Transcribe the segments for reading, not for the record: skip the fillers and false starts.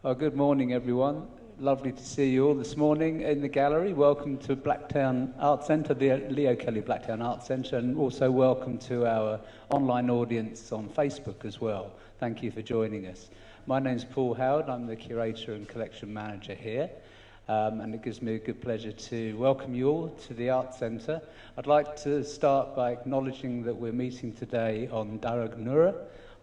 Well, good morning, everyone. Lovely to see you all this morning in the gallery. Welcome to Blacktown Arts Centre, the Leo Kelly Blacktown Arts Centre, and also welcome to our online audience on Facebook as well. Thank you for joining us. My name's Paul Howard. I'm the Curator and Collection Manager here, and it gives me a good pleasure to welcome you all to the Arts Centre. I'd like to start by acknowledging that we're meeting today on Darug Nura,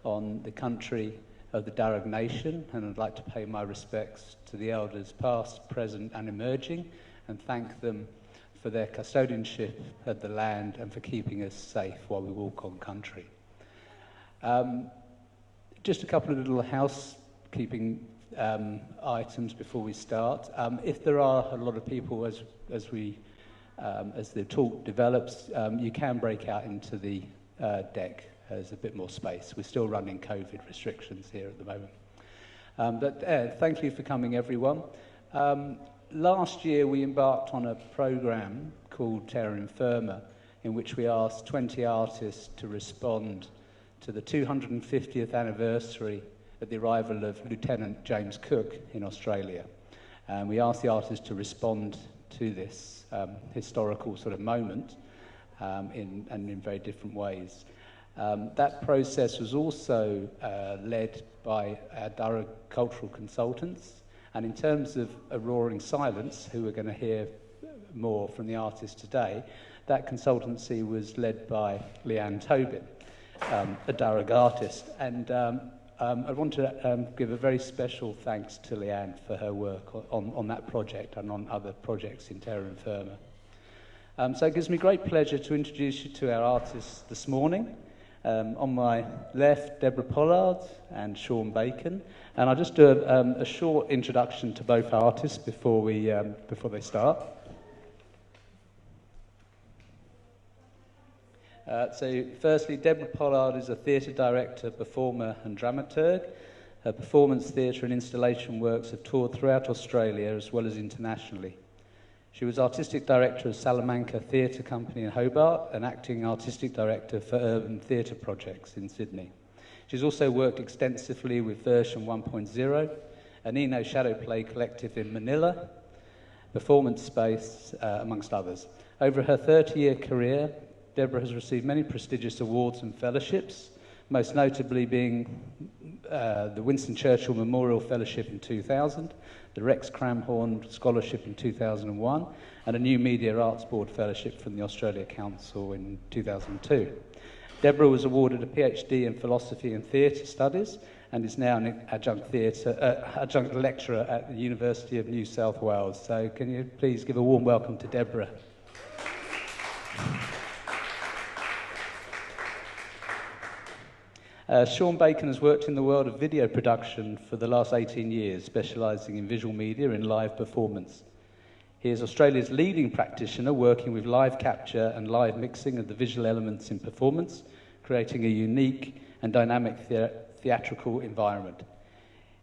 on the country of the Darug Nation, and I'd like to pay my respects to the elders past, present and emerging, and thank them for their custodianship of the land and for keeping us safe while we walk on country. Just a couple of little housekeeping items before we start. If there are a lot of people as the talk develops, you can break out into the deck. There's a bit more space. We're still running COVID restrictions here at the moment. Thank you for coming, everyone. Last year, we embarked on a program called Terra inFirma, in which we asked 20 artists to respond to the 250th anniversary of the arrival of Lieutenant James Cook in Australia. And we asked the artists to respond to this historical sort of moment in very different ways. That process was also led by our Darug cultural consultants, and in terms of A Roaring Silence, who we're going to hear more from the artist today, that consultancy was led by Leanne Tobin, a Darug artist, and I want to give a very special thanks to Leanne for her work on that project and on other projects in Terra inFirma. So it gives me great pleasure to introduce you to our artists this morning. On my left, Deborah Pollard and Sean Bacon, and I'll just do a short introduction to both artists before they start. So firstly, Deborah Pollard is a theatre director, performer and dramaturg. Her performance, theatre and installation works have toured throughout Australia as well as internationally. She was artistic director of Salamanca Theatre Company in Hobart and acting artistic director for urban theatre projects in Sydney. She's also worked extensively with Version 1.0, an Eno shadow play collective in Manila, Performance Space, amongst others. Over her 30-year career, Deborah has received many prestigious awards and fellowships, most notably being the Winston Churchill Memorial Fellowship in 2000, the Rex Cramhorn Scholarship in 2001, and a New Media Arts Board Fellowship from the Australia Council in 2002. Deborah was awarded a PhD in Philosophy and Theatre Studies and is now an adjunct lecturer at the University of New South Wales. So can you please give a warm welcome to Deborah? Sean Bacon has worked in the world of video production for the last 18 years, specialising in visual media and live performance. He is Australia's leading practitioner, working with live capture and live mixing of the visual elements in performance, creating a unique and dynamic theatrical environment.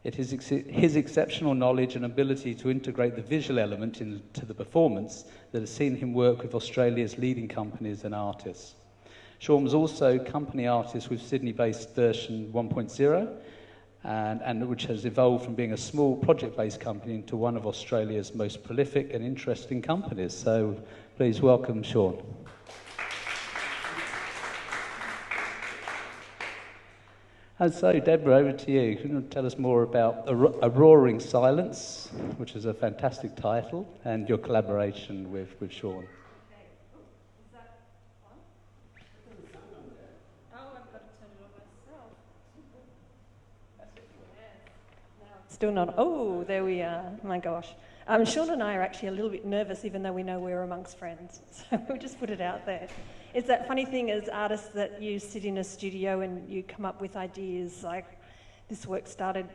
It is his exceptional knowledge and ability to integrate the visual element into the performance that has seen him work with Australia's leading companies and artists. Sean was also company artist with Sydney-based Version 1.0, and which has evolved from being a small project-based company into one of Australia's most prolific and interesting companies. So please welcome Sean. And so, Deborah, over to you. Can you tell us more about A Roaring Silence, which is a fantastic title, and your collaboration with Sean? Still not. Oh, there we are. My gosh. Sean and I are actually a little bit nervous, even though we know we're amongst friends. So we'll just put it out there. It's that funny thing as artists that you sit in a studio and you come up with ideas. Like this work started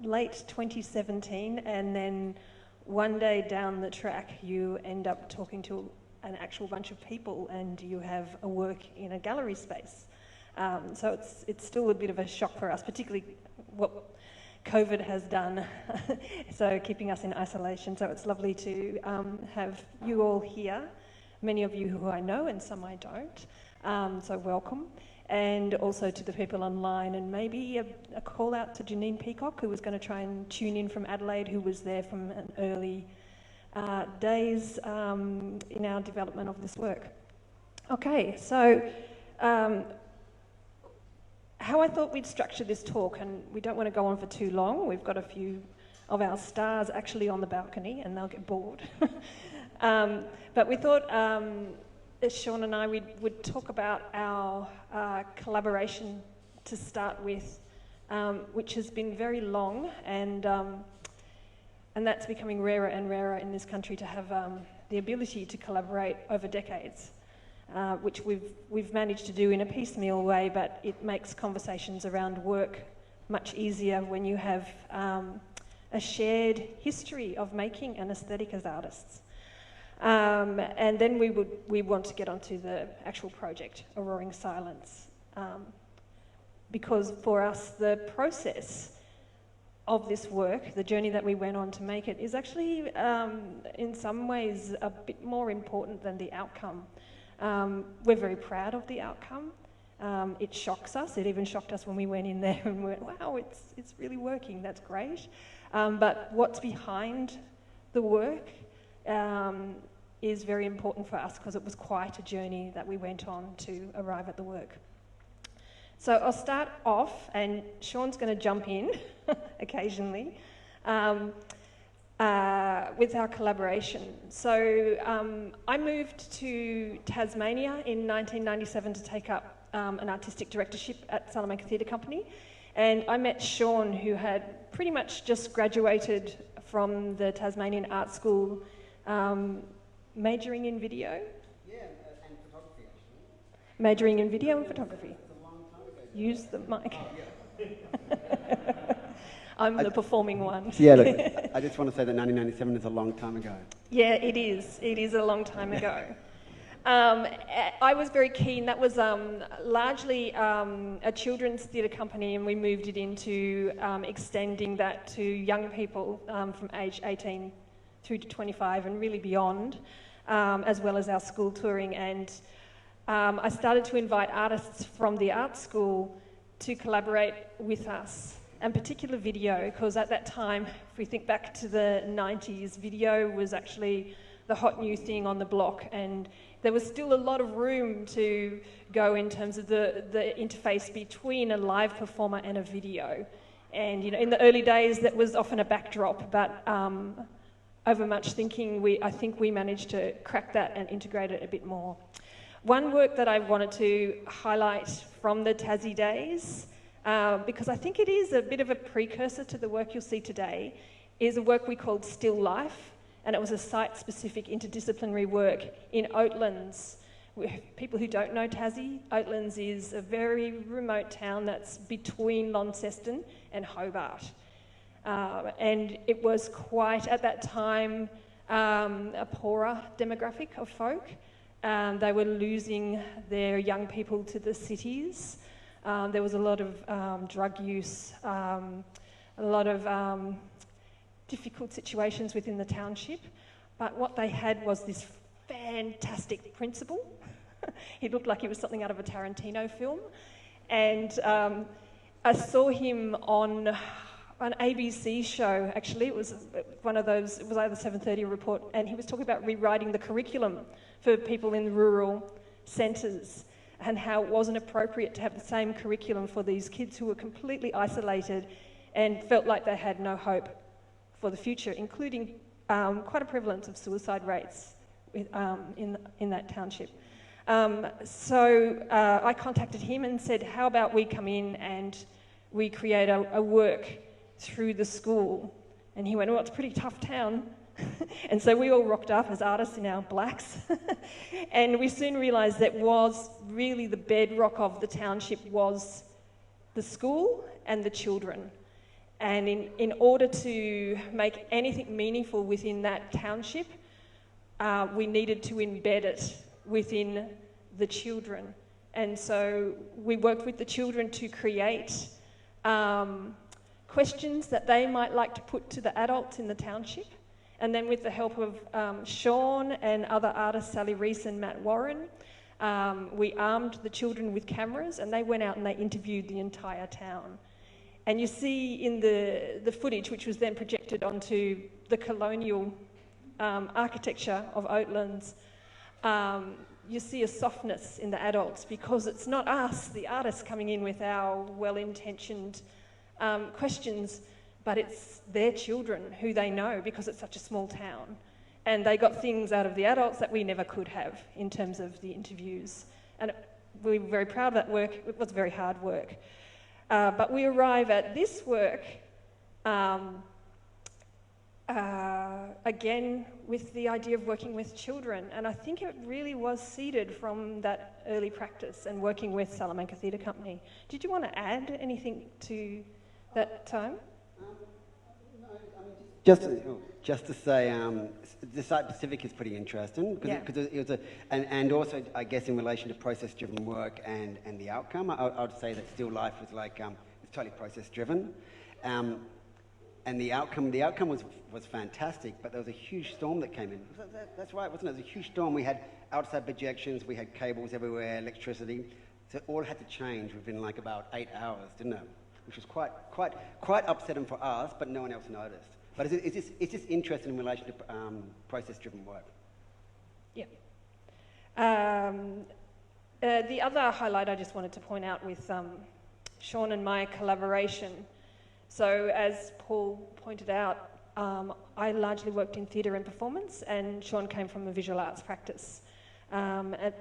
late 2017, and then one day down the track, you end up talking to an actual bunch of people, and you have a work in a gallery space. So it's still a bit of a shock for us, particularly what COVID has done, so keeping us in isolation. So it's lovely to have you all here, many of you who I know and some I don't, so welcome. and also to the people online, and maybe a call out to Janine Peacock, who was going to try and tune in from Adelaide, who was there from an early days in our development of this work. Okay, so how I thought we'd structure this talk, and we don't want to go on for too long. We've got a few of our stars actually on the balcony, and they'll get bored. But we thought, Sean and I, would talk about our collaboration to start with, which has been very long, and that's becoming rarer and rarer in this country to have the ability to collaborate over decades. Which we've managed to do in a piecemeal way, but it makes conversations around work much easier when you have a shared history of making an aesthetic as artists. And then we want to get onto the actual project, A Roaring Silence, because for us the process of this work, the journey that we went on to make it, is actually in some ways a bit more important than the outcome. We're very proud of the outcome. It shocks us. It even shocked us when we went in there and went, wow, it's really working, that's great. But what's behind the work is very important for us, because it was quite a journey that we went on to arrive at the work. So I'll start off, and Sean's going to jump in occasionally. With our collaboration. So I moved to Tasmania in 1997 to take up an artistic directorship at Salamanca Theatre Company, and I met Sean, who had pretty much just graduated from the Tasmanian Art School, majoring in video. Yeah, and photography actually. Majoring in video and photography. It's a long time ago. Use the mic. Oh, yeah. I'm the performing one. Yeah, look, I just want to say that 1997 is a long time ago. Yeah, it is. It is a long time ago. I was very keen. That was largely a children's theatre company, and we moved it into extending that to young people from age 18 through to 25 and really beyond, as well as our school touring. And I started to invite artists from the art school to collaborate with us. And particular video, because at that time, if we think back to the 90s, video was actually the hot new thing on the block, and there was still a lot of room to go in terms of the interface between a live performer and a video. And you know, in the early days, that was often a backdrop, but over much thinking, I think we managed to crack that and integrate it a bit more. One work that I wanted to highlight from the Tassie days, because I think it is a bit of a precursor to the work you'll see today, is a work we called Still Life, and it was a site-specific interdisciplinary work in Oatlands. People who don't know Tassie, Oatlands is a very remote town that's between Launceston and Hobart. And it was quite, at that time, a poorer demographic of folk. They were losing their young people to the cities. There was a lot of drug use, a lot of difficult situations within the township. But what they had was this fantastic principal. He looked like he was something out of a Tarantino film. And I saw him on an ABC show, actually. It was one of those, it was either 7:30 report, and he was talking about rewriting the curriculum for people in rural centres, and how it wasn't appropriate to have the same curriculum for these kids who were completely isolated and felt like they had no hope for the future, including quite a prevalence of suicide rates in that township. So I contacted him and said, how about we come in and we create a work through the school? And he went, well, it's a pretty tough town. And so we all rocked up as artists in our blacks. And we soon realised that was really the bedrock of the township was the school and the children. And in order to make anything meaningful within that township, we needed to embed it within the children. And so we worked with the children to create questions that they might like to put to the adults in the township. And then with the help of Sean and other artists, Sally Reese and Matt Warren, We armed the children with cameras and they went out and they interviewed the entire town. And you see in the footage, which was then projected onto the colonial architecture of Oatlands, you see a softness in the adults because it's not us, the artists, coming in with our well-intentioned questions, but it's their children who they know because it's such a small town. And they got things out of the adults that we never could have in terms of the interviews. And we were very proud of that work. It was very hard work. But we arrive at this work again with the idea of working with children, and I think it really was seeded from that early practice and working with Salamanca Theatre Company. Did you want to add anything to that time? No, I mean, just to say, the site Pacific is pretty interesting because it was and also I guess in relation to process-driven work and the outcome, I would say that still life was like it's totally process-driven, and the outcome was fantastic. But there was a huge storm that came in. That's right, wasn't it? There was a huge storm. We had outside projections, we had cables everywhere, electricity, so it all had to change within like about 8 hours, didn't it? Which was quite upsetting for us, but no one else noticed. But it's just interesting in relation to process-driven work. Yeah. The other highlight I just wanted to point out with Sean and my collaboration. So as Paul pointed out, I largely worked in theatre and performance, and Sean came from a visual arts practice.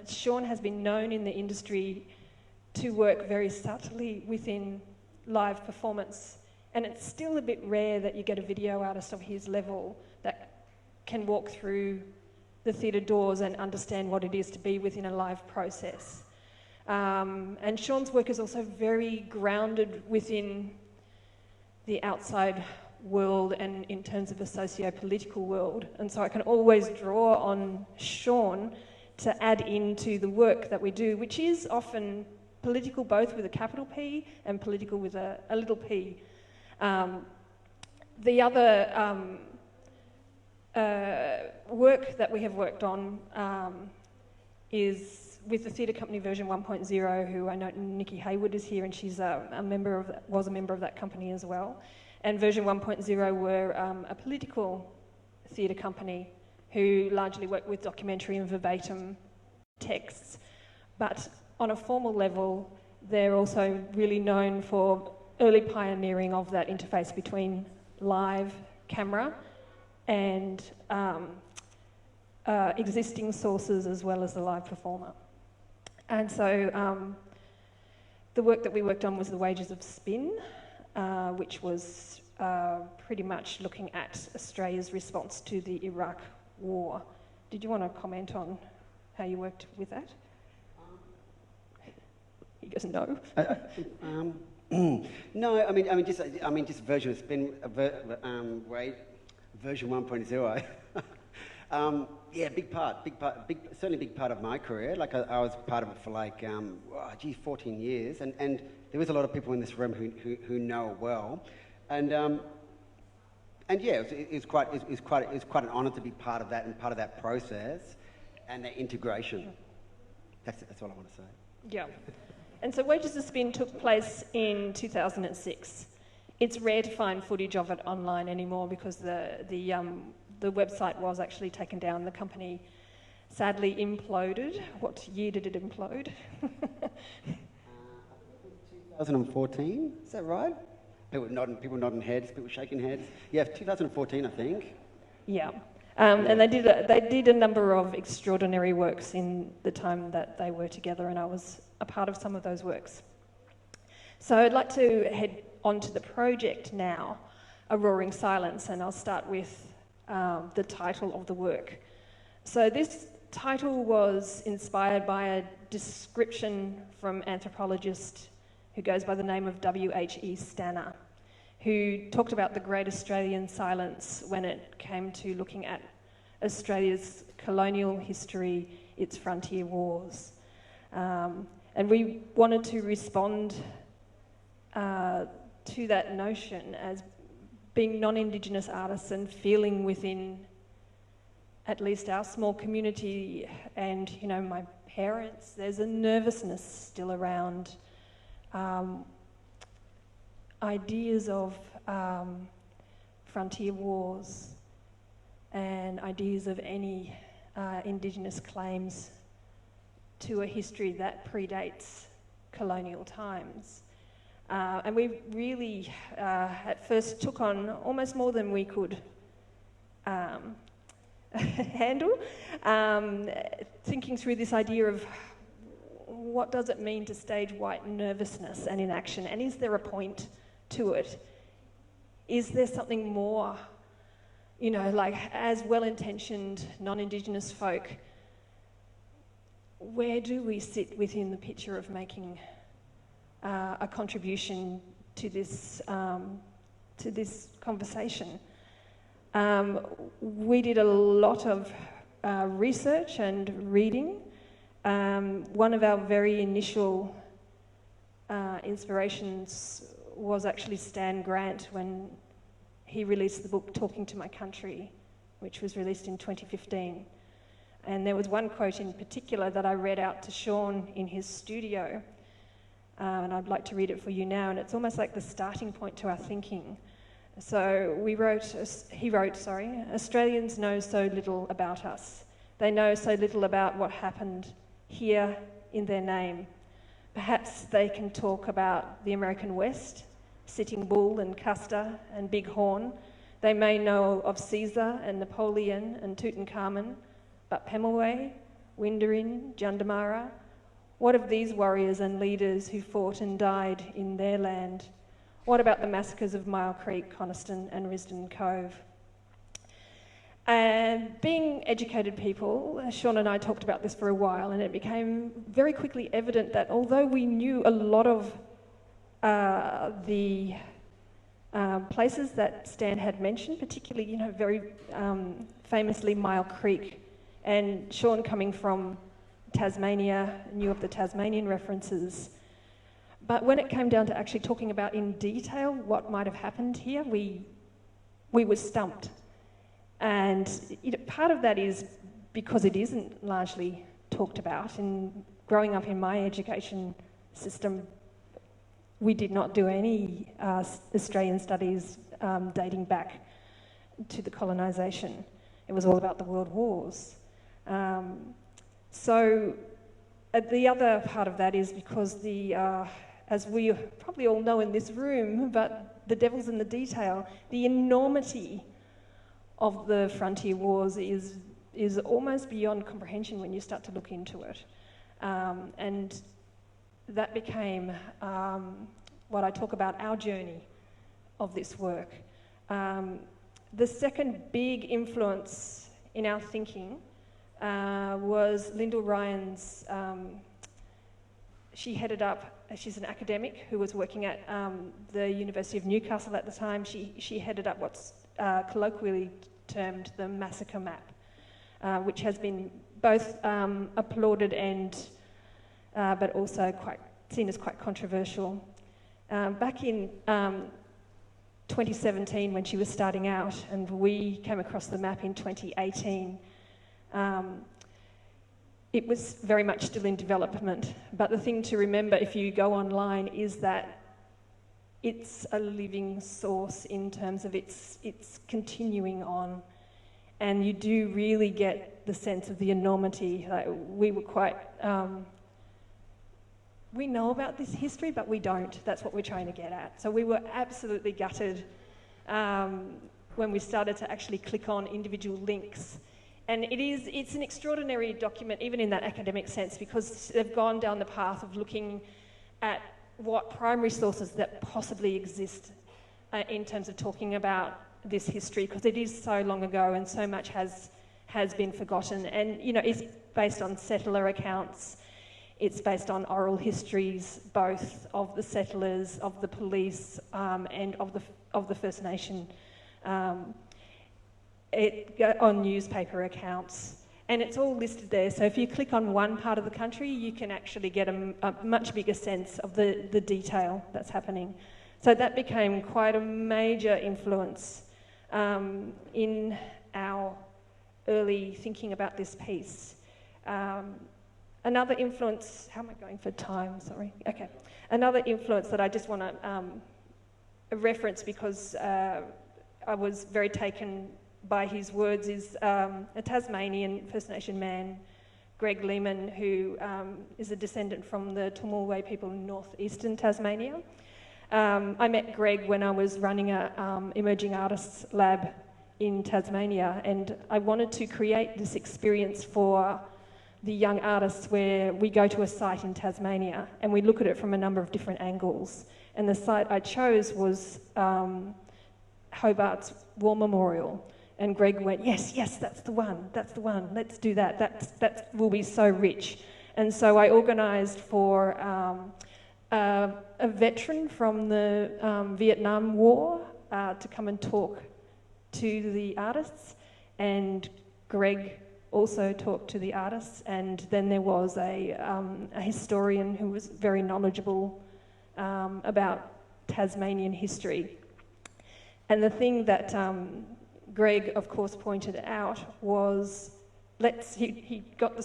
Sean has been known in the industry to work very subtly within live performance. And it's still a bit rare that you get a video artist of his level that can walk through the theatre doors and understand what it is to be within a live process. And Sean's work is also very grounded within the outside world and in terms of a socio-political world. And so I can always draw on Sean to add into the work that we do, which is often political both with a capital P and political with a little p. The other work that we have worked on is with the theatre company version 1.0, who I know Nikki Haywood is here, and she's was a member of that company as well. And version 1.0 were a political theatre company who largely worked with documentary and verbatim texts. But on a formal level, they're also really known for early pioneering of that interface between live camera and existing sources as well as the live performer. And so the work that we worked on was The Wages of Spin, which was pretty much looking at Australia's response to the Iraq War. Did you want to comment on how you worked with that? He goes, no. No, I mean, just version of Spin, version 1.0. Yeah, certainly big part of my career. Like I was part of it for like, 14 years, and there is a lot of people in this room who know it well, and yeah, it's quite an honour to be part of that and part of that process and that integration. That's all I want to say. Yeah. And so Wages of Spin took place in 2006. It's rare to find footage of it online anymore because the website was actually taken down. The company sadly imploded. What year did it implode? 2014, is that right? People nodding heads, people shaking heads. Yeah, 2014, I think. Yeah. And they did a number of extraordinary works in the time that they were together, and I was a part of some of those works. So I'd like to head on to the project now, A Roaring Silence, and I'll start with the title of the work. So this title was inspired by a description from anthropologist who goes by the name of W.H.E. Stanner, who talked about the Great Australian Silence when it came to looking at Australia's colonial history, its frontier wars. And we wanted to respond to that notion as being non-Indigenous artists and feeling within at least our small community and, my parents. There's a nervousness still around ideas of frontier wars and ideas of any Indigenous claims to a history that predates colonial times. And we really at first took on almost more than we could handle, thinking through this idea of what does it mean to stage white nervousness and inaction, and is there a point to it? Is there something more, you know, like as well-intentioned non-Indigenous folk, where do we sit within the picture of making a contribution to this conversation? We did a lot of research and reading. One of our very initial inspirations was actually Stan Grant when he released the book Talking to My Country, which was released in 2015. And there was one quote in particular that I read out to Sean in his studio, and I'd like to read it for you now, and it's almost like the starting point to our thinking. So he wrote, Australians know so little about us. They know so little about what happened here in their name. Perhaps they can talk about the American West, Sitting Bull and Custer and Big Horn. They may know of Caesar and Napoleon and Tutankhamun, but Pemulwuy, Windarin, Jundamara, what of these warriors and leaders who fought and died in their land? What about the massacres of Mile Creek, Coniston and Risdon Cove? And being educated people, Sean and I talked about this for a while, and it became very quickly evident that although we knew a lot of the places that Stan had mentioned, particularly, you know, very famously Mile Creek, and Sean coming from Tasmania knew of the Tasmanian references. But when it came down to actually talking about in detail what might have happened here, we were stumped. And part of that is because it isn't largely talked about. And growing up in my education system, we did not do any Australian studies dating back to the colonisation. It was all about the world wars. So the other part of that is because as we probably all know in this room, but the devil's in the detail, the enormity of the frontier wars is almost beyond comprehension when you start to look into it. And that became what I talk about, our journey of this work. The second big influence in our thinking was Lyndall Ryan's, she's an academic who was working at the University of Newcastle at the time. She headed up what's colloquially termed the massacre map, which has been both applauded and but also seen as quite controversial. Back in 2017, when she was starting out, and we came across the map in 2018, it was very much still in development. But the thing to remember if you go online is that it's a living source in terms of it's continuing on. And you do really get the sense of the enormity. Like, we were quite... we know about this history, but we don't. That's what we're trying to get at. So we were absolutely gutted when we started to actually click on individual links. And it's an extraordinary document, even in that academic sense, because they've gone down the path of looking at what primary sources that possibly exist in terms of talking about this history, because it is so long ago and so much has been forgotten. And, you know, it's based on settler accounts. It's based on oral histories, both of the settlers, of the police, and of the First Nation. On newspaper accounts, and it's all listed there. So if you click on one part of the country, you can actually get a much bigger sense of the detail that's happening. So that became quite a major influence in our early thinking about this piece. another influence, how am I going for time? Sorry. Okay. Another influence that I just want to reference because I was very taken by his words is a Tasmanian First Nation man, Greg Lehman, who is a descendant from the Tumulway people in northeastern Tasmania. I met Greg when I was running a emerging artists lab in Tasmania, and I wanted to create this experience for the young artists where we go to a site in Tasmania and we look at it from a number of different angles. And the site I chose was Hobart's War Memorial. And Greg went, yes, that's the one, let's do that, that will be so rich. And so I organised for a veteran from the Vietnam War to come and talk to the artists, and Greg also talked to the artists, and then there was a historian who was very knowledgeable about Tasmanian history. And the thing that Greg, of course, pointed out was, he got the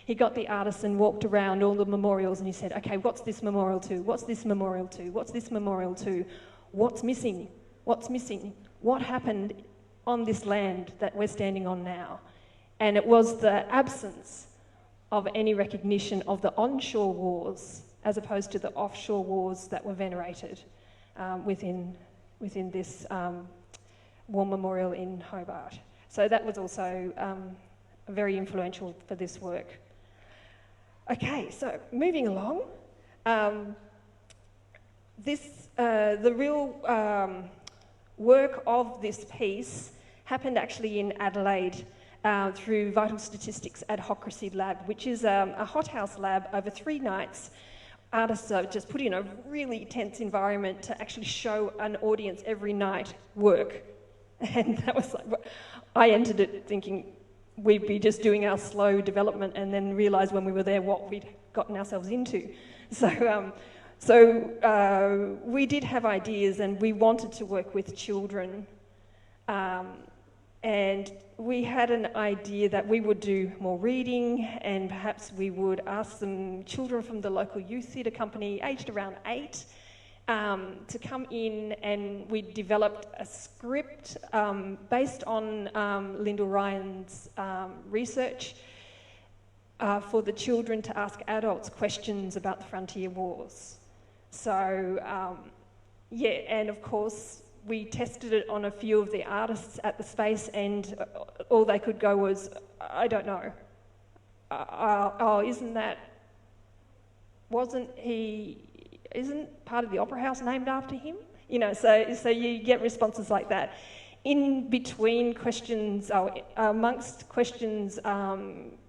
he got the artists and walked around all the memorials and he said, okay, what's this memorial to? What's this memorial to? What's this memorial to? What's missing? What's missing? What happened on this land that we're standing on now? And it was the absence of any recognition of the onshore wars as opposed to the offshore wars that were venerated within this war memorial in Hobart. So that was also very influential for this work. Okay, so moving along. The real work of this piece happened actually in Adelaide through Vital Statistics Adhocracy Lab, which is a hothouse lab over 3 nights. Artists are just put in a really tense environment to actually show an audience every night work. And that was like, I entered it thinking we'd be just doing our slow development and then realised when we were there what we'd gotten ourselves into. So we did have ideas and we wanted to work with children. And we had an idea that we would do more reading and perhaps we would ask some children from the local youth theatre company, aged around 8, to come in, and we developed a script based on Lyndall Ryan's research for the children to ask adults questions about the frontier wars. So, and of course, we tested it on a few of the artists at the space, and all they could go was, I don't know. Isn't part of the Opera House named after him? You know, so you get responses like that. In between questions, amongst questions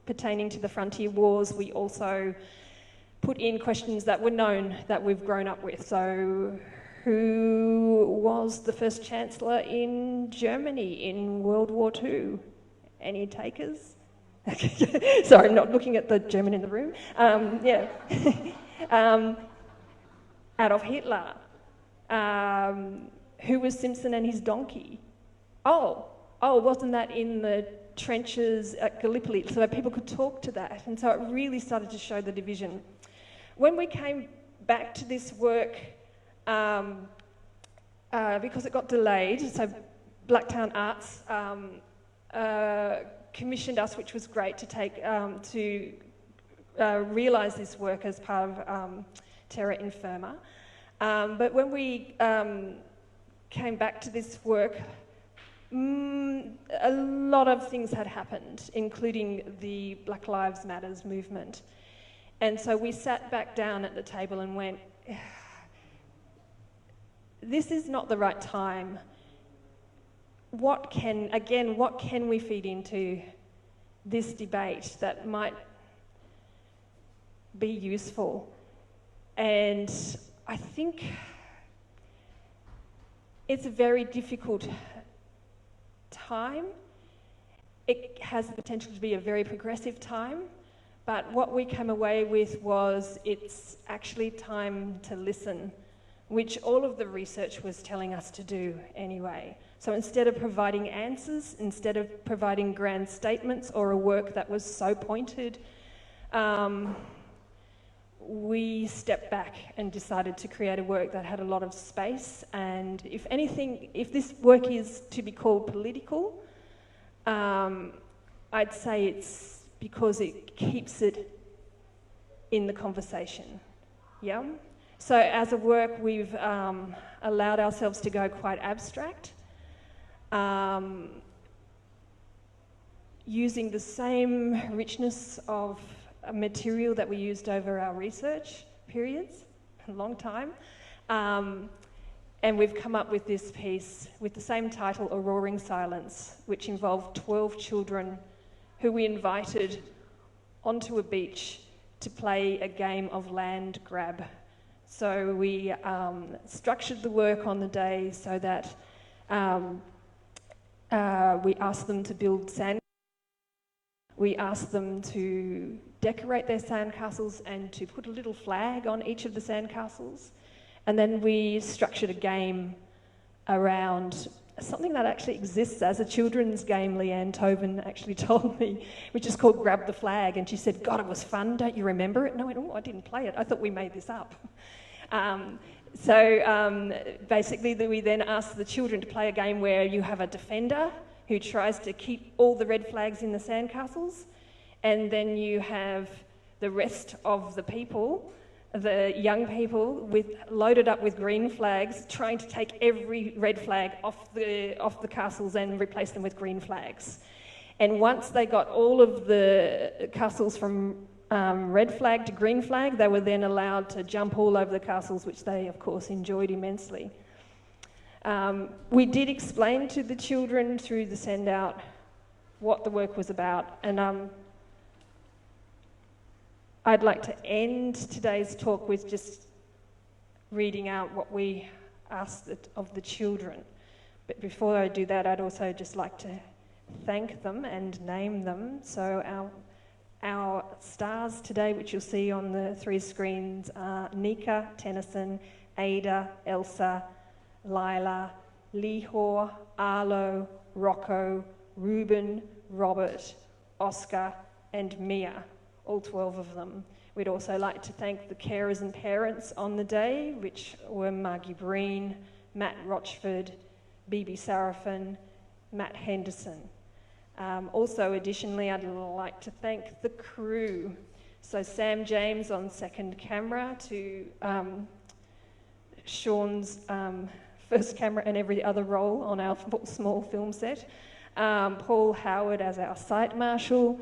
pertaining to the frontier wars, we also put in questions that were known, that we've grown up with. So, who was the first chancellor in Germany in World War II? Any takers? Sorry, I'm not looking at the German in the room. Adolf Hitler. Who was Simpson and his donkey? Oh, wasn't that in the trenches at Gallipoli? So that people could talk to that. And so it really started to show the division. When we came back to this work, because it got delayed, so Blacktown Arts commissioned us, which was great, to take to realise this work as part of Terra inFirma. But when we came back to this work, a lot of things had happened, including the Black Lives Matters movement. And so we sat back down at the table and went, this is not the right time. What can we feed into this debate that might be useful? And I think it's a very difficult time. It has the potential to be a very progressive time, but what we came away with was it's actually time to listen, which all of the research was telling us to do anyway. So instead of providing answers, instead of providing grand statements or a work that was so pointed, we stepped back and decided to create a work that had a lot of space. And if anything, if this work is to be called political, I'd say it's because it keeps it in the conversation. Yeah? So as a work, we've allowed ourselves to go quite abstract, using the same richness of material that we used over our research periods, a long time. And we've come up with this piece with the same title, A Roaring Silence, which involved 12 children who we invited onto a beach to play a game of land grab. So we structured the work on the day so that we asked them to build sand. We asked them to decorate their sandcastles and to put a little flag on each of the sandcastles. And then we structured a game around something that actually exists as a children's game, Leanne Tobin actually told me, which is called Grab the Flag. And she said, God, it was fun, don't you remember it? And I went, oh, I didn't play it. I thought we made this up. Basically, we then asked the children to play a game where you have a defender who tries to keep all the red flags in the sandcastles, and then you have the rest of the people, the young people, loaded up with green flags, trying to take every red flag off the castles and replace them with green flags. And once they got all of the castles from red flag to green flag, they were then allowed to jump all over the castles, which they, of course, enjoyed immensely. We did explain to the children through the send-out what the work was about, and I'd like to end today's talk with just reading out what we asked of the children. But before I do that, I'd also just like to thank them and name them. So our stars today, which you'll see on the 3 screens, are Nika, Tennyson, Ada, Elsa, Lila, Lihor, Arlo, Rocco, Ruben, Robert, Oscar, and Mia, all 12 of them. We'd also like to thank the carers and parents on the day, which were Margie Breen, Matt Rochford, Bibi Sarafin, Matt Henderson. Also, additionally, I'd like to thank the crew. So Sam James on second camera, to Sean's first camera and every other role on our small film set. Paul Howard as our site marshal,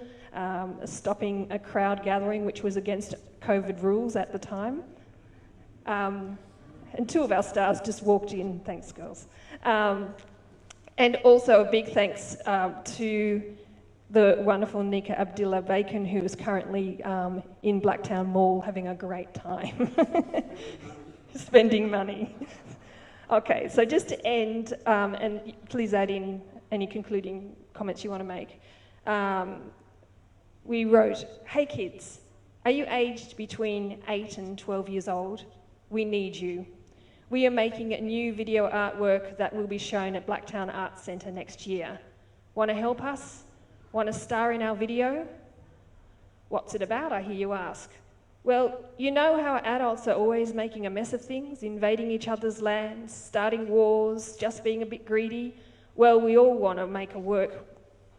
stopping a crowd gathering which was against COVID rules at the time. And 2 of our stars just walked in, thanks girls. And also a big thanks to the wonderful Nika Abdullah Bacon, who is currently in Blacktown Mall having a great time, spending money. Okay, so just to end, and please add in any concluding comments you want to make. We wrote, hey kids, are you aged between 8 and 12 years old? We need you. We are making a new video artwork that will be shown at Blacktown Arts Centre next year. Want to help us? Want to star in our video? What's it about, I hear you ask? Well, you know how adults are always making a mess of things, invading each other's lands, starting wars, just being a bit greedy? Well, we all want to make a work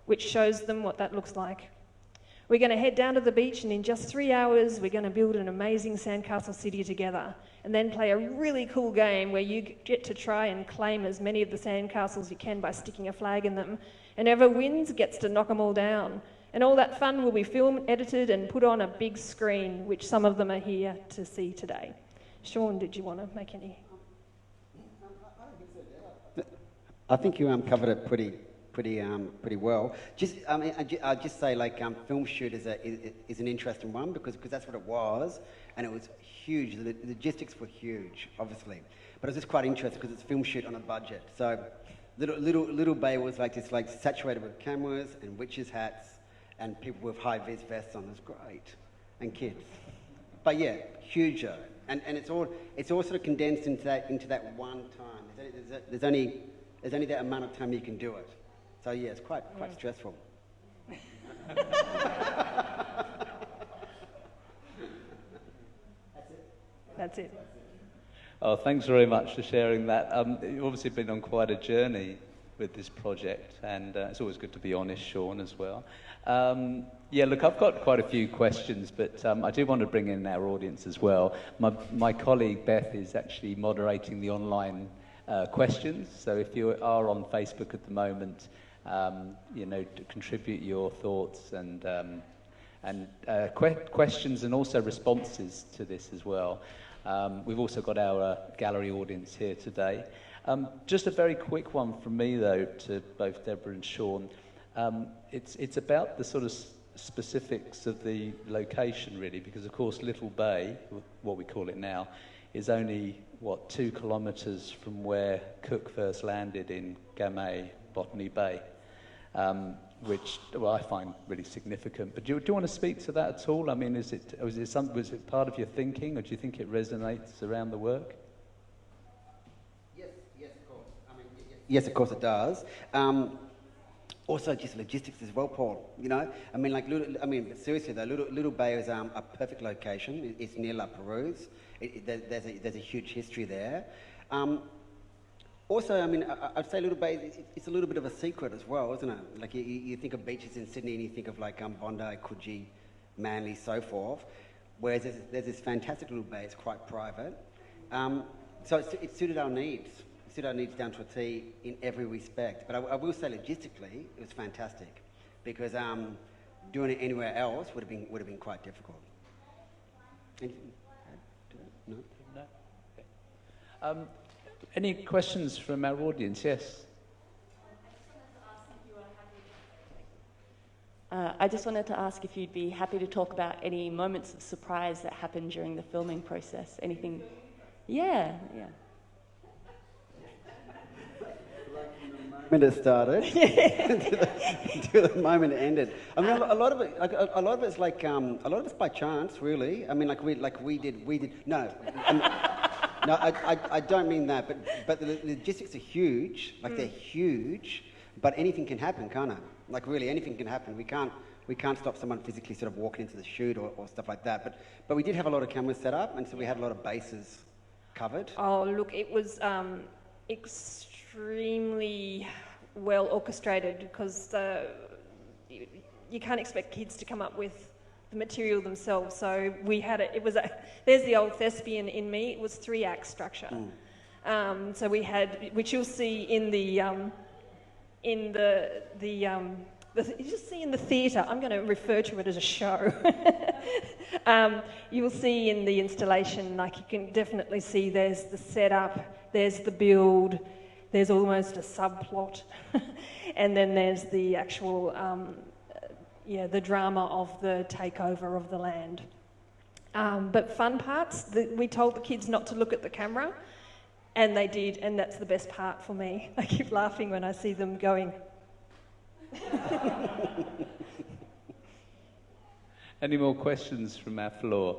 which shows them what that looks like. We're going to head down to the beach, and in just 3 hours, we're going to build an amazing sandcastle city together, and then play a really cool game where you get to try and claim as many of the sandcastles you can by sticking a flag in them, and whoever wins gets to knock them all down. And all that fun will be filmed, edited, and put on a big screen, which some of them are here to see today. Sean, did you want to make any? I think you covered it pretty well. I'll just say, like, film shoot is an interesting one because that's what it was, and it was huge. The logistics were huge, obviously, but it was just quite interesting because it's film shoot on a budget. So little bay was like just like saturated with cameras and witches' hats and people with high vis vests on. It was great, and kids. But yeah, huge, and it's all sort of condensed into that one time. There's only there's only that amount of time you can do it. So yeah, it's quite stressful. That's it. Oh, thanks very much for sharing that. You've obviously been on quite a journey with this project, and it's always good to be honest, Sean, as well. Yeah, look, I've got quite a few questions, but I do want to bring in our audience as well. My colleague Beth is actually moderating the online questions, so if you are on Facebook at the moment, you know, to contribute your thoughts and questions and also responses to this as well. We've also got our gallery audience here today. Just a very quick one from me, though, to both Deborah and Sean. It's about the sort of specifics of the location, really, because, of course, Little Bay, what we call it now, is only, 2 kilometres from where Cook first landed in Gamay, Botany Bay, which I find really significant. But do you want to speak to that at all? I mean, was it part of your thinking, or do you think it resonates around the work? Yes, of course. I mean, yes, of course it does. Also, just logistics as well, Paul. You know, I mean, seriously though, Little Bay is a perfect location. It's near La Perouse. There's a huge history there. Also, I mean, I'd say Little Bay, it's a little bit of a secret as well, isn't it? Like, you think of beaches in Sydney and you think of, like, Bondi, Coogee, Manly, so forth. Whereas there's this fantastic Little Bay, it's quite private. So it suited our needs. It suited our needs down to a T in every respect. But I will say logistically, it was fantastic. Because doing it anywhere else would have been quite difficult. Anything? No? No? Okay. Any questions from our audience? Yes. I just wanted to ask if you'd be happy to talk about any moments of surprise that happened during the filming process. Anything? Yeah. When it started to the moment it ended. I mean, a lot of it's like a lot of it's by chance, really. I mean, we did. No. No, I don't mean that, but the logistics are huge, they're huge, but anything can happen, can't it? Like, really, anything can happen. We can't stop someone physically sort of walking into the shoot or stuff like that, but we did have a lot of cameras set up, and so we had a lot of bases covered. Oh, look, it was extremely well orchestrated, because you can't expect kids to come up with the material themselves. So we had there's the old thespian in me. It was 3-act structure. So we had, which you'll see in you just see in the theatre. I'm going to refer to it as a show. You will see in the installation, like, you can definitely see there's the setup, there's the build, there's almost a subplot, and then there's the actual the drama of the takeover of the land. But fun parts, we told the kids not to look at the camera, and they did, and that's the best part for me. I keep laughing when I see them going. Any more questions from our floor?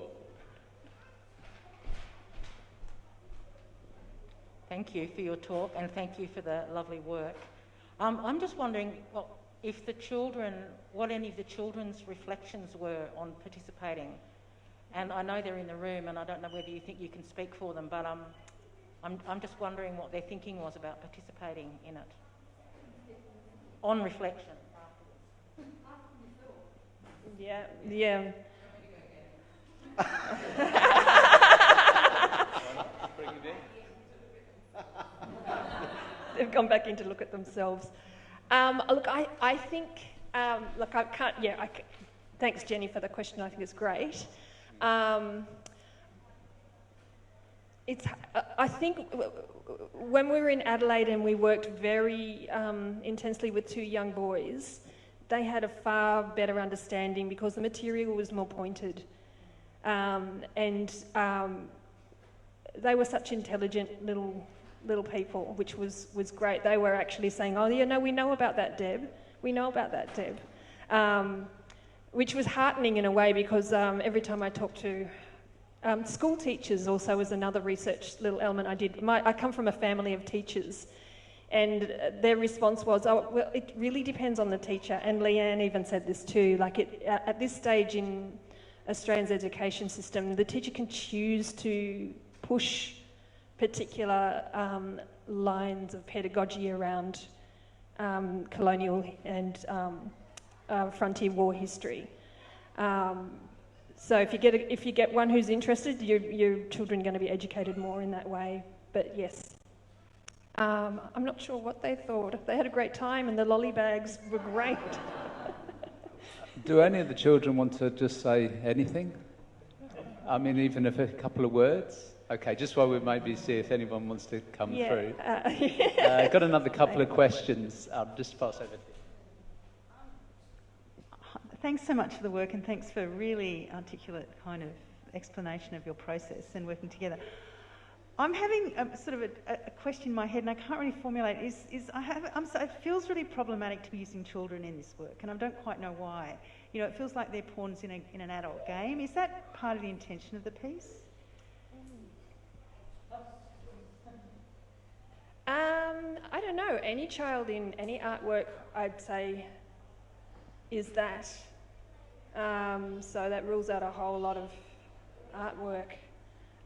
Thank you for your talk, and thank you for the lovely work. I'm just wondering what any of the children's reflections were on participating. And I know they're in the room, and I don't know whether you think you can speak for them, but I'm just wondering what their thinking was about participating in it. On reflection. Yeah. They've gone back in to look at themselves. Look, I think, I can't, thanks, Jenny, for the question. I think it's great. I think when we were in Adelaide and we worked very intensely with 2 young boys, they had a far better understanding because the material was more pointed. And they were such intelligent little people, which was great. They were actually saying, oh, yeah, no, we know about that, Deb. We know about that, Deb. Which was heartening in a way, because every time I talk to school teachers, also was another research little element I did. I come from a family of teachers, And their response was, oh, well, it really depends on the teacher. And Leanne even said this too, like at this stage in Australia's education system, the teacher can choose to push particular lines of pedagogy around colonial and frontier war history. So if you get one who's interested, your children are going to be educated more in that way. But yes. I'm not sure what they thought. They had a great time and the lolly bags were great. Do any of the children want to just say anything? I mean, even if a couple of words? Okay, just while we maybe see if anyone wants to come through. Got another couple of questions. Just pass over to you. Thanks so much for the work, and thanks for really articulate kind of explanation of your process and working together. I'm having sort of a question in my head, and I can't really formulate. It feels really problematic to be using children in this work, and I don't quite know why. You know, it feels like they're pawns in an adult game. Is that part of the intention of the piece? I don't know. Any child in any artwork, I'd say, is that. So that rules out a whole lot of artwork.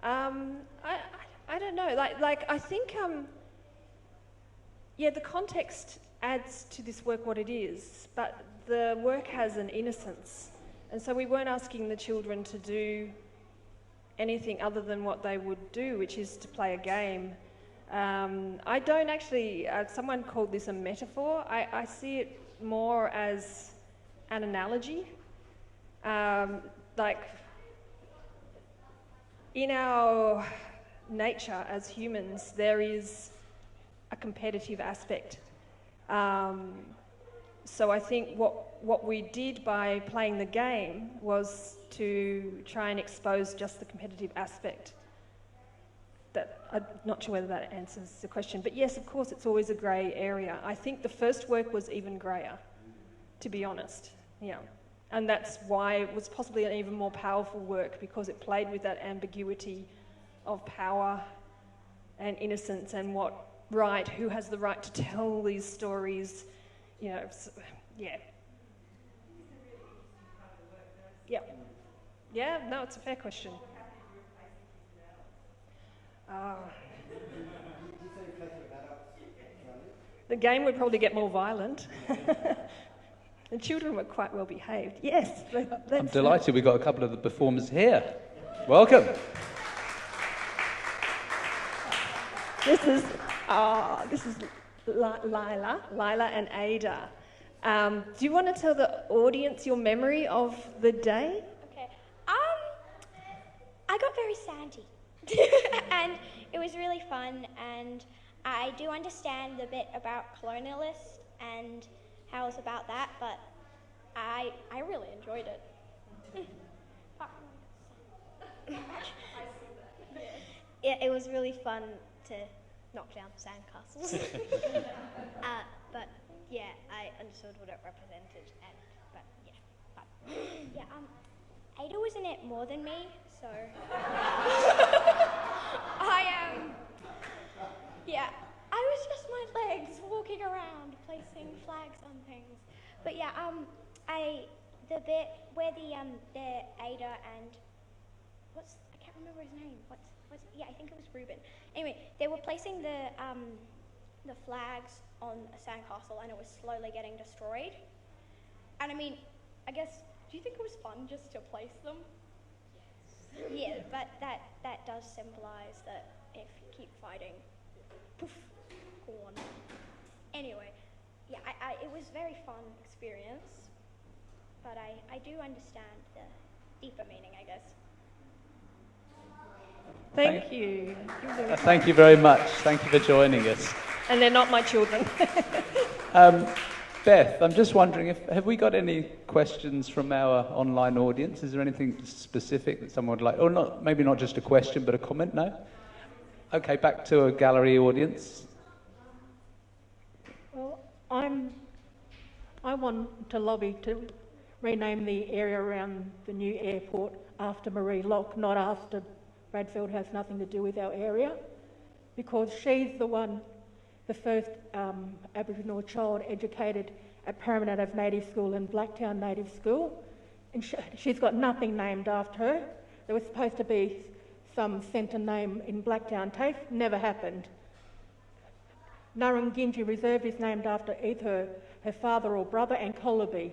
I don't know. Like I think, the context adds to this work what it is, but the work has an innocence, and so we weren't asking the children to do anything other than what they would do, which is to play a game. I don't actually. Someone called this a metaphor. I see it more as an analogy. Like in our nature as humans, there is a competitive aspect. So I think what we did by playing the game was to try and expose just the competitive aspect. That I'm not sure whether that answers the question, but yes, of course, it's always a grey area. I think the first work was even greyer, to be honest. Yeah. And that's why it was possibly an even more powerful work, because it played with that ambiguity of power and innocence and who has the right to tell these stories, you know, yeah. Yeah, no, it's a fair question. The game would probably get more violent. The children were quite well behaved. Yes. I'm delighted we've got a couple of the performers here. Welcome. This is Lila and Ada. Do you want to tell the audience your memory of the day? Okay. I got very sandy. And it was really fun, and I do understand the bit about colonialists and how it's about that, but I really enjoyed it. Yeah, it was really fun to knock down sandcastles. But yeah, I understood what it represented, Ada was in it more than me, so I was just my legs walking around placing flags on things. But yeah, the bit where the Ada and I can't remember his name. I think it was Ruben. Anyway, they were placing the flags on a sandcastle, and it was slowly getting destroyed. And I mean, I guess, do you think it was fun just to place them? Yes. Yeah, but that does symbolize that if you keep fighting, poof, gone. Anyway, yeah, it was a very fun experience, but I do understand the deeper meaning, I guess. Thank you. Thank you very much. Thank you for joining us. And they're not my children. Beth, I'm just wondering, have we got any questions from our online audience? Is there anything specific that someone would like, or not? Maybe not just a question, but a comment? No? Okay, back to a gallery audience. Well, I want to lobby to rename the area around the new airport after Marie Locke, not after Bradfield. Has nothing to do with our area, because she's the one the first Aboriginal child educated at Parramatta Native School and Blacktown Native School. And she's got nothing named after her. There was supposed to be some centre name in Blacktown TAFE, never happened. Nurrungindji Reserve is named after either her father or brother, and Colaby.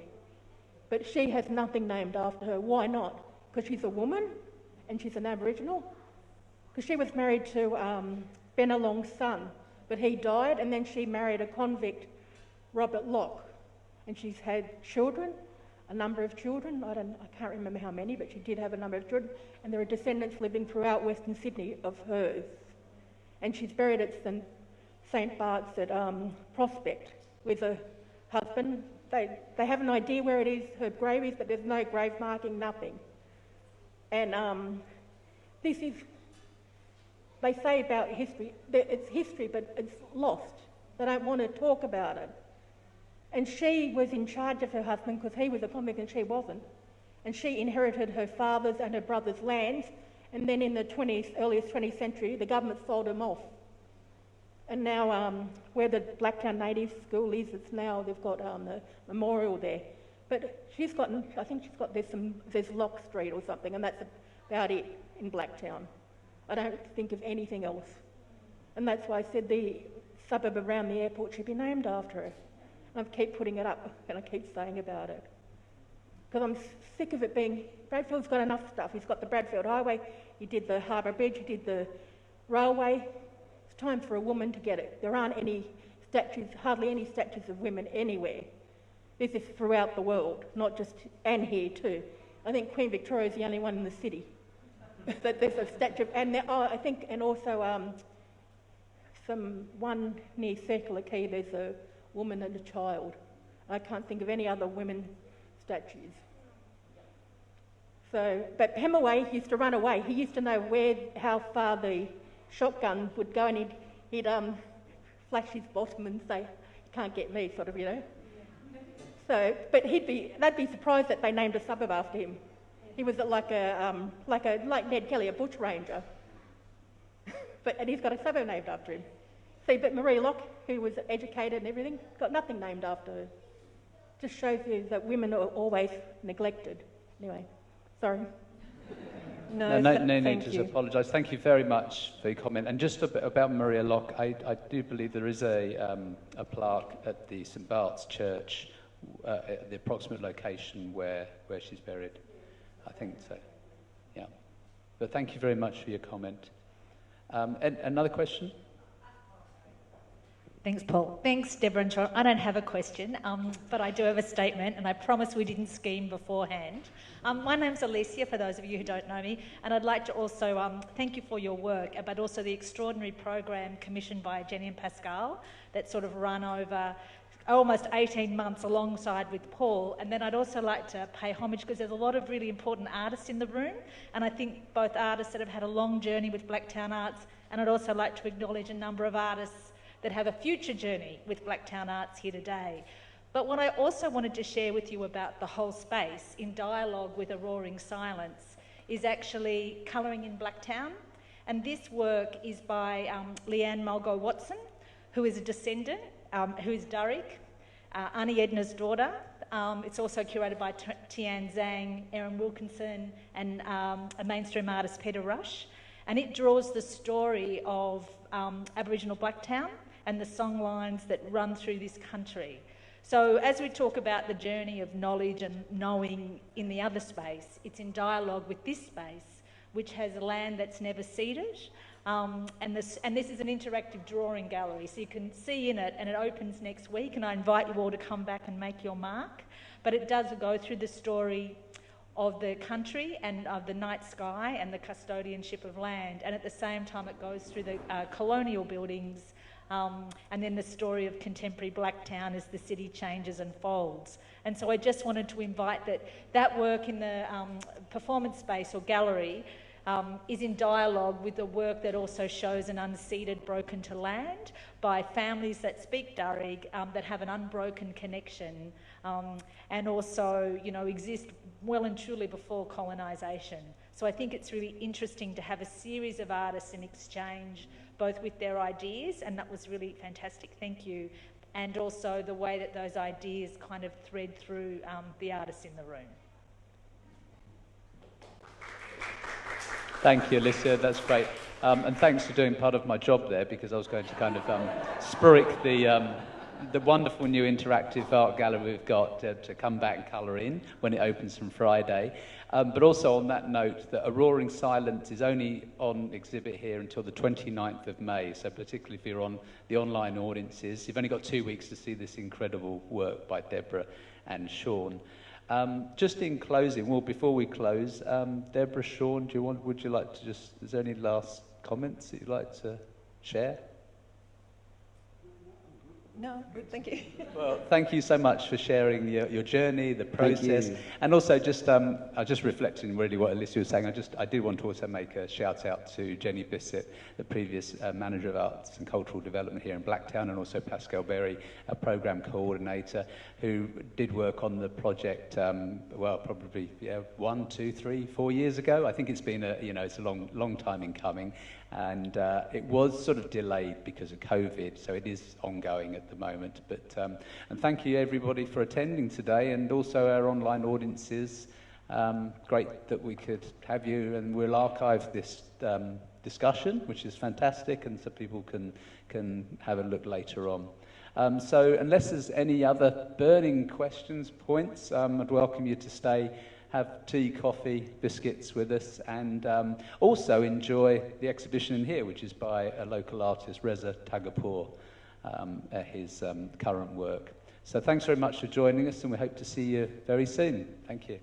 But she has nothing named after her. Why not? Because she's a woman and she's an Aboriginal? Because she was married to Bennelong's son, but he died, and then she married a convict, Robert Locke, and she's had children, a number of children. I can't remember how many, but she did have a number of children, and there are descendants living throughout Western Sydney of hers. And she's buried at St Bart's at Prospect with her husband. They have an idea where it is, her grave is, but there's no grave marking, nothing. And this is, they say about history, that it's history, but it's lost. They don't want to talk about it. And she was in charge of her husband because he was a convict and she wasn't. And she inherited her father's and her brother's lands. And then in the earliest 20th century, the government sold them off. And now where the Blacktown Native School is, it's now, they've got the memorial there. But she's got, I think she's got, there's Lock Street or something, and that's about it in Blacktown. I don't think of anything else. And that's why I said the suburb around the airport should be named after her. And I keep putting it up and I keep saying about it. Because I'm sick of it being, Bradfield's got enough stuff. He's got the Bradfield Highway, he did the Harbour Bridge, he did the railway. It's time for a woman to get it. There aren't any statues, hardly any statues of women anywhere. This is throughout the world, not just, and here too. I think Queen Victoria is the only one in the city. That there's a statue, and there, I think, and also one near Circular Quay, there's a woman and a child. I can't think of any other women statues. So, but Hemingway used to run away. He used to know how far the shotgun would go, and he'd flash his bottom and say, "You can't get me," sort of, you know. So, but they'd be surprised that they named a suburb after him. He was like Ned Kelly, a bushranger. And he's got a suburb named after him. See, but Marie Locke, who was educated and everything, got nothing named after her. Just shows you that women are always neglected. Anyway, sorry. No need to apologise. Thank you very much for your comment. And just about Maria Locke, I do believe there is a plaque at the St Bart's Church, at the approximate location where she's buried. I think so, yeah. But thank you very much for your comment. And another question? Thanks, Paul. Thanks, Deborah and Sean. I don't have a question, but I do have a statement, and I promise we didn't scheme beforehand. My name's Alicia, for those of you who don't know me, and I'd like to also thank you for your work, but also the extraordinary program commissioned by Jenny and Pascal that sort of run over almost 18 months alongside with Paul. And then I'd also like to pay homage, because there's a lot of really important artists in the room, and I think both artists that have had a long journey with Blacktown Arts, and I'd also like to acknowledge a number of artists that have a future journey with Blacktown Arts here today. But what I also wanted to share with you about the whole space, in dialogue with A Roaring Silence, is actually Colouring in Blacktown. And this work is by Leanne Mulgo Watson, who is a descendant, who is Durrig, Annie Edna's daughter. It's also curated by Tian Zhang, Erin Wilkinson, and a mainstream artist, Peter Rush. And it draws the story of Aboriginal Blacktown and the song lines that run through this country. So as we talk about the journey of knowledge and knowing in the other space, it's in dialogue with this space, which has land that's never ceded. And this is an interactive drawing gallery, so you can see in it, and it opens next week, and I invite you all to come back and make your mark. But it does go through the story of the country and of the night sky and the custodianship of land, and at the same time it goes through the colonial buildings, and then the story of contemporary Blacktown as the city changes and folds. And so I just wanted to invite that work in the performance space or gallery is in dialogue with the work that also shows an unceded broken to land by families that speak Durrig, that have an unbroken connection, and also, you know, exist well and truly before colonisation. So I think it's really interesting to have a series of artists in exchange, both with their ideas, and that was really fantastic, thank you, and also the way that those ideas kind of thread through the artists in the room. Thank you, Alicia, that's great. And thanks for doing part of my job there, because I was going to kind of spruik the wonderful new interactive art gallery we've got to come back and colour in when it opens from Friday. But also on that note, that A Roaring Silence is only on exhibit here until the 29th of May, so particularly if you're on the online audiences, you've only got 2 weeks to see this incredible work by Deborah and Sean. Just in closing, well, before we close, Deborah, Sean, would you like to just, is there any last comments that you'd like to share? No, good, thank you. Well, thank you so much for sharing your journey, the process, and also just reflecting really what Alicia was saying. I did want to also make a shout out to Jenny Bissett, the previous manager of arts and cultural development here in Blacktown, and also Pascal Berry, a program coordinator, who did work on the project. Well, probably 1, 2, 3, 4 years ago. I think it's been it's a long time in coming. And it was sort of delayed because of COVID, so it is ongoing at the moment. But and thank you everybody for attending today, and also our online audiences. Great that we could have you, and we'll archive this discussion, which is fantastic, and so people can have a look later on. So unless there's any other burning questions, points, I'd welcome you to stay, have tea, coffee, biscuits with us, and also enjoy the exhibition in here, which is by a local artist, Reza Tagapour, his current work. So thanks very much for joining us, and we hope to see you very soon. Thank you.